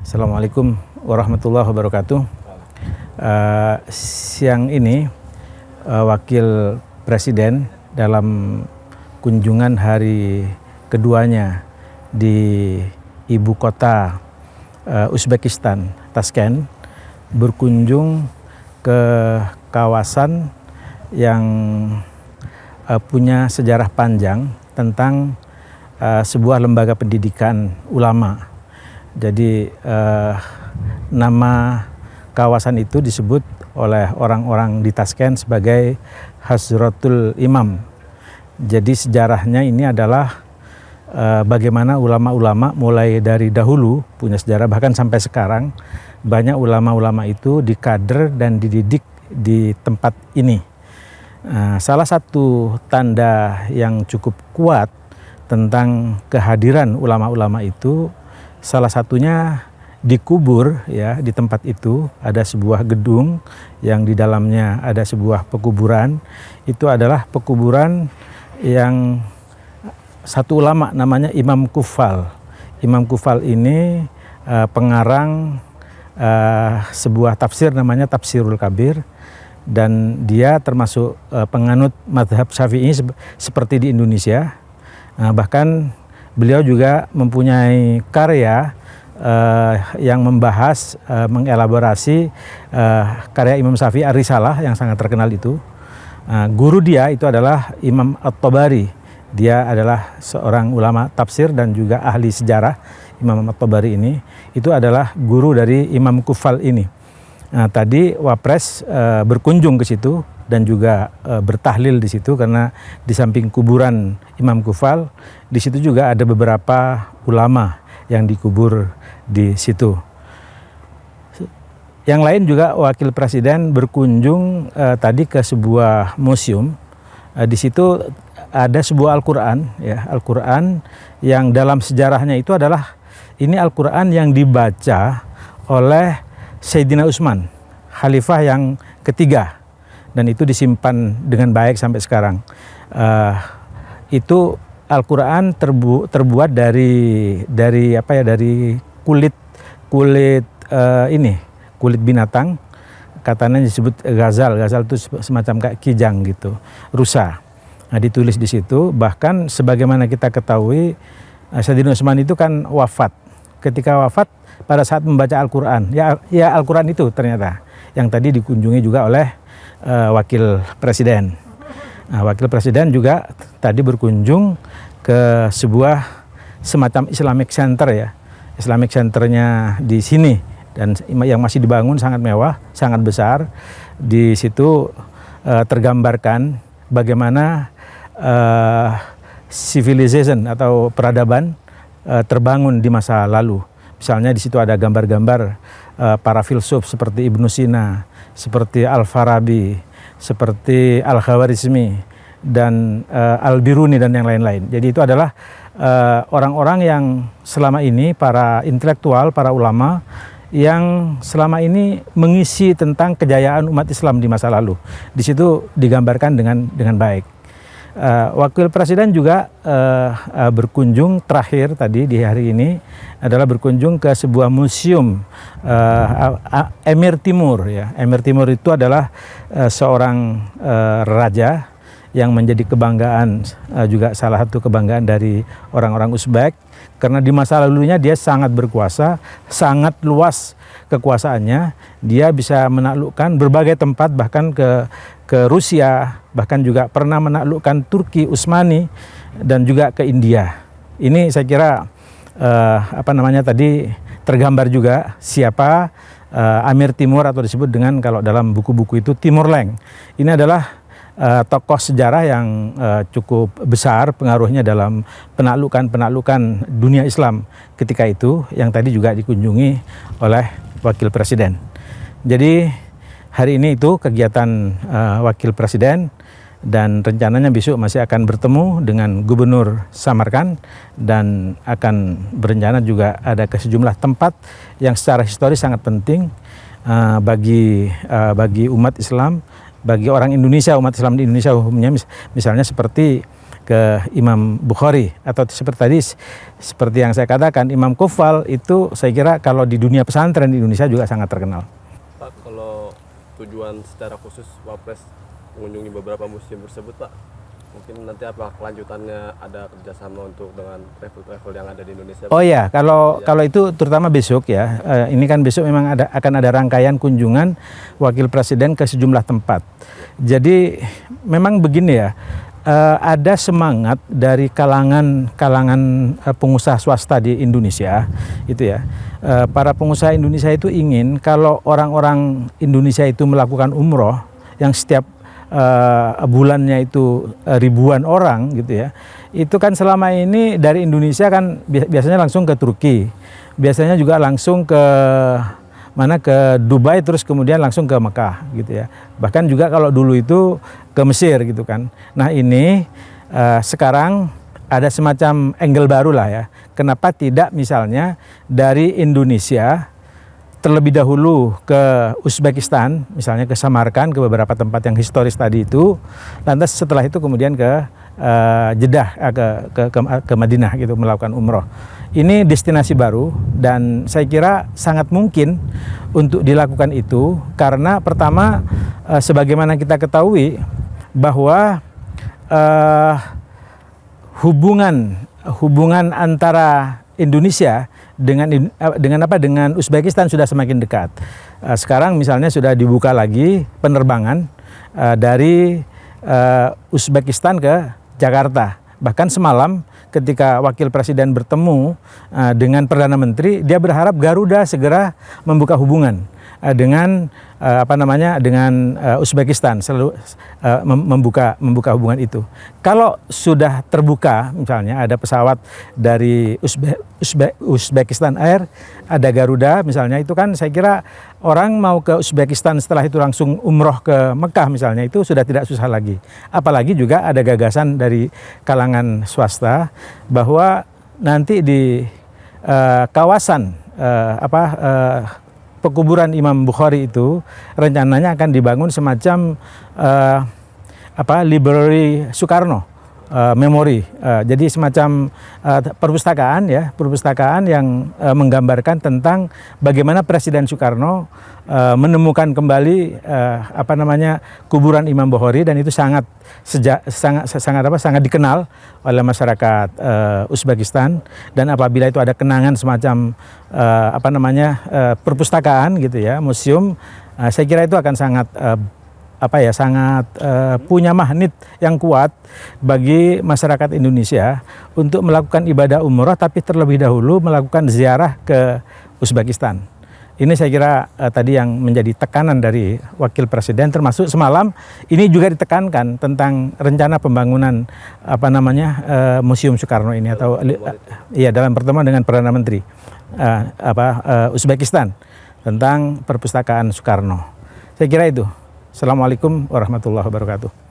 Assalamualaikum warahmatullahi wabarakatuh. Siang ini Wakil Presiden dalam kunjungan hari keduanya di ibu kota Uzbekistan, Tashkent, berkunjung ke kawasan yang punya sejarah panjang tentang sebuah lembaga pendidikan ulama. Jadi nama kawasan itu disebut oleh orang-orang di Tashkent sebagai Hazratul Imam. Jadi sejarahnya ini adalah bagaimana ulama-ulama mulai dari dahulu punya sejarah, bahkan sampai sekarang banyak ulama-ulama itu dikader dan dididik di tempat ini. Salah satu tanda yang cukup kuat tentang kehadiran ulama-ulama itu, salah satunya dikubur ya di tempat itu. Ada sebuah gedung yang di dalamnya ada sebuah pekuburan. Itu adalah pekuburan yang satu ulama namanya Imam Kufal. Imam Kufal ini pengarang sebuah tafsir namanya Tafsirul Kabir, dan dia termasuk penganut mazhab Syafi'i seperti di Indonesia. Bahkan beliau juga mempunyai karya yang membahas, mengelaborasi karya Imam Syafi'i Ar-Risalah yang sangat terkenal itu. Guru dia itu adalah Imam At-Tabari. Dia adalah seorang ulama tafsir dan juga ahli sejarah. Imam At-Tabari ini itu adalah guru dari Imam Kufal ini. Tadi Wapres berkunjung ke situ dan juga bertahlil di situ, karena di samping kuburan Imam Kufal, di situ juga ada beberapa ulama yang dikubur di situ. Yang lain juga Wakil Presiden berkunjung tadi ke sebuah museum. Di situ ada sebuah Al-Quran, ya, Al-Quran yang dalam sejarahnya itu adalah ini Al-Quran yang dibaca oleh Sayyidina Utsman, Khalifah yang ketiga. Dan itu disimpan dengan baik sampai sekarang. Itu Al-Quran terbuat dari kulit kulit binatang. Katanya disebut ghazal. Ghazal itu semacam kayak kijang gitu, rusa. Nah, ditulis di situ. Bahkan sebagaimana kita ketahui, Sayyidina Utsman itu kan wafat. Ketika wafat, pada saat membaca Al-Quran, ya Al-Quran itu ternyata yang tadi dikunjungi juga oleh Wakil Presiden. Nah, Wakil Presiden juga tadi berkunjung ke sebuah semacam Islamic Center ya. Islamic Centernya di sini, dan yang masih dibangun sangat mewah, sangat besar. Di situ tergambarkan bagaimana civilization atau peradaban terbangun di masa lalu. Misalnya di situ ada gambar-gambar para filsuf seperti Ibnu Sina, seperti Al-Farabi, seperti Al-Khawarizmi, dan Al-Biruni, dan yang lain-lain. Jadi itu adalah orang-orang yang selama ini, para intelektual, para ulama, yang selama ini mengisi tentang kejayaan umat Islam di masa lalu. Di situ digambarkan dengan baik. Wakil Presiden juga berkunjung terakhir tadi di hari ini adalah berkunjung ke sebuah museum Emir Timur ya. Emir Timur itu adalah seorang raja yang menjadi kebanggaan, juga salah satu kebanggaan dari orang-orang Uzbek, karena di masa lalunya dia sangat berkuasa, sangat luas kekuasaannya. Dia bisa menaklukkan berbagai tempat, bahkan ke Rusia, bahkan juga pernah menaklukkan Turki Utsmani, dan juga ke India. Ini saya kira tadi tergambar juga siapa Amir Timur, atau disebut dengan, kalau dalam buku-buku itu, Timur Leng. Ini adalah tokoh sejarah yang cukup besar pengaruhnya dalam penaklukan dunia Islam ketika itu, yang tadi juga dikunjungi oleh Wakil Presiden. Jadi hari ini itu kegiatan Wakil Presiden, dan rencananya besok masih akan bertemu dengan Gubernur Samarkand, dan akan berencana juga ada ke sejumlah tempat yang secara historis sangat penting bagi umat Islam, bagi orang Indonesia, umat Islam di Indonesia umumnya, misalnya seperti ke Imam Bukhari, atau seperti yang saya katakan Imam Kufal itu saya kira kalau di dunia pesantren di Indonesia juga sangat terkenal. Pak, kalau tujuan secara khusus Wapres mengunjungi beberapa museum tersebut, Pak, mungkin nanti apa kelanjutannya, ada kerjasama untuk dengan travel yang ada di Indonesia? Oh ya, kalau itu terutama besok ya, ini kan besok memang akan ada rangkaian kunjungan wakil presiden ke sejumlah tempat. Jadi memang begini ya, ada semangat dari kalangan pengusaha swasta di Indonesia, itu ya. Para pengusaha Indonesia itu ingin kalau orang-orang Indonesia itu melakukan umroh yang setiap bulannya itu ribuan orang gitu ya, itu kan selama ini dari Indonesia kan biasanya langsung ke Turki, biasanya juga langsung ke Dubai, terus kemudian langsung ke Mekah gitu ya, bahkan juga kalau dulu itu ke Mesir gitu kan. Nah ini sekarang ada semacam angle baru lah ya, kenapa tidak misalnya dari Indonesia terlebih dahulu ke Uzbekistan, misalnya ke Samarkand, ke beberapa tempat yang historis tadi itu, lantas setelah itu kemudian ke Jeddah, ke Madinah gitu, melakukan umroh. Ini destinasi baru dan saya kira sangat mungkin untuk dilakukan itu, karena pertama sebagaimana kita ketahui bahwa hubungan antara Indonesia dengan Uzbekistan sudah semakin dekat. Sekarang misalnya sudah dibuka lagi penerbangan dari Uzbekistan ke Jakarta. Bahkan semalam ketika wakil presiden bertemu dengan Perdana Menteri, dia berharap Garuda segera membuka hubungan dengan Uzbekistan, selalu membuka hubungan itu. Kalau sudah terbuka, misalnya ada pesawat dari Uzbekistan Air, ada Garuda misalnya, itu kan saya kira orang mau ke Uzbekistan setelah itu langsung umroh ke Mekah misalnya, itu sudah tidak susah lagi. Apalagi juga ada gagasan dari kalangan swasta bahwa nanti di kawasan pekuburan Imam Bukhari itu rencananya akan dibangun semacam library Soekarno, memori. Jadi semacam perpustakaan yang menggambarkan tentang bagaimana Presiden Soekarno menemukan kembali kuburan Imam Bukhari, dan itu sangat dikenal oleh masyarakat Uzbekistan. Dan apabila itu ada kenangan semacam perpustakaan gitu ya, museum, saya kira itu akan sangat punya magnet yang kuat bagi masyarakat Indonesia untuk melakukan ibadah umroh, tapi terlebih dahulu melakukan ziarah ke Uzbekistan. Ini saya kira tadi yang menjadi tekanan dari wakil presiden, termasuk semalam ini juga ditekankan tentang rencana pembangunan Museum Soekarno ini, atau dalam pertemuan dengan Perdana Menteri Uzbekistan tentang perpustakaan Soekarno. Saya kira itu. Assalamualaikum warahmatullahi wabarakatuh.